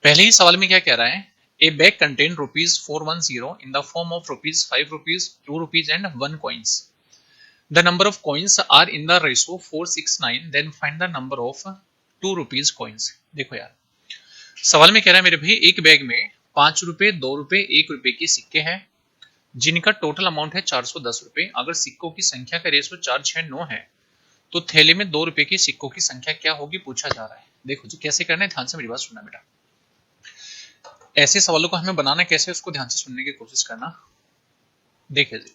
पहले ही सवाल में क्या कह रहा है, ए bag contain ₹410 in the form of ₹5, ₹2 and 1 coins. The number of coins are in the ratio 469, then find the number of ₹2 coins. देखो यार, सवाल में कह रहा है मेरे भाई एक बैग में ₹5, ₹2, ₹1 के सिक्के हैं जिनका टोटल अमाउंट है ₹410। अगर सिक्कों की संख्या का रेशो 4, 6, 9 है तो थैले में ₹2 के सिक्कों की संख्या क्या होगी पूछा जा रहा है। देखो जी कैसे करना है, ध्यान से मेरी बात सुनना बेटा। ऐसे सवालों को हमें बनाना कैसे, उसको ध्यान से सुनने की कोशिश करना। देखिए जी,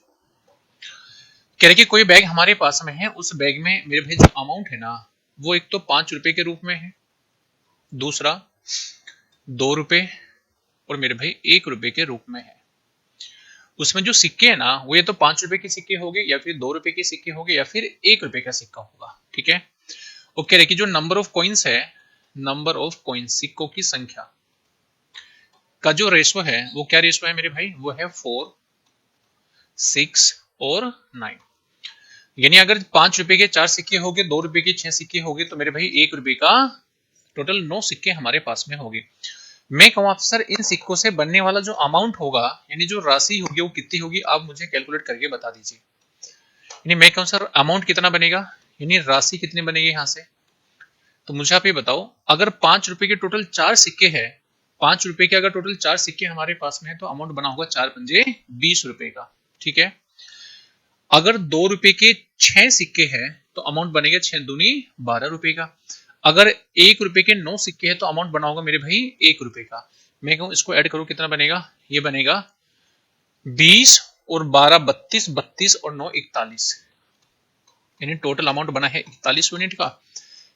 कह रहे कि कोई बैग हमारे पास में है, उस बैग में मेरे भाई जो अमाउंट है ना वो एक तो ₹5 के रूप में है, दूसरा ₹2 और मेरे भाई ₹1 के रूप में है। उसमें जो सिक्के है ना वो ये तो ₹5 के सिक्के हो गए या फिर ₹2 के सिक्के हो गए या फिर ₹1 का सिक्का होगा, ठीक है। वो कह रहे कि जो नंबर ऑफ कॉइन्स है, नंबर ऑफ कॉइन्स सिक्कों की संख्या का जो रेशो है वो क्या रेशो है मेरे भाई, वो है 4, 6 और 9। यानी अगर ₹5 के 4 सिक्के हो गए, ₹2 के 6 सिक्के हो गए तो मेरे भाई ₹1 का टोटल 9 सिक्के हमारे पास में होंगे। मैं कहूँ आपसे सर इन सिक्कों से बनने वाला जो अमाउंट होगा यानी जो राशि होगी वो कितनी होगी, आप मुझे कैलकुलेट करके बता दीजिए। यानी मैं कहूँ सर अमाउंट कितना बनेगा, यानी राशि कितनी बनेगी यहाँ से। तो मुझे आप ये बताओ, अगर ₹5 के टोटल 4 सिक्के है, ₹5 के अगर टोटल 4 सिक्के हमारे पास में है तो अमाउंट बना होगा 4 पंजे ₹20 का, ठीक है। अगर ₹2 के 6 सिक्के हैं तो अमाउंट बनेगा 6 दूनी ₹12 का। अगर ₹1 के 9 सिक्के हैं तो अमाउंट बना होगा मेरे भाई ₹1 का। मैं कहूं इसको ऐड करो कितना बनेगा, ये बनेगा 20 और 12 32, 32 और 9 41, यानी टोटल अमाउंट बना है 41 यूनिट का।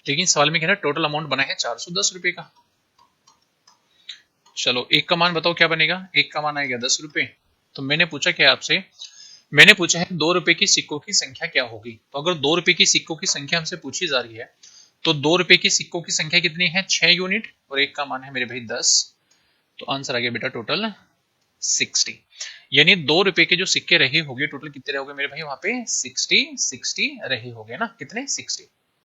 लेकिन सवाल में कह रहा है टोटल अमाउंट बना है ₹410 का। चलो एक का मान बताओ क्या बनेगा, एक का मान आएगा ₹10। तो मैंने पूछा क्या आपसे, मैंने पूछा है ₹2 के सिक्कों की संख्या क्या होगी। तो अगर ₹2 की सिक्कों की संख्या हमसे पूछी जा रही है तो ₹2 के सिक्कों की संख्या कितनी है, 6 यूनिट, और एक का मान है मेरे भाई 10। तो आंसर आ गया बेटा टोटल 60। यानी ₹2 के जो सिक्के रहे होंगे टोटल कितने रहोगे मेरे भाई, वहां पे 60 रहे होंगे ना, कितने 60।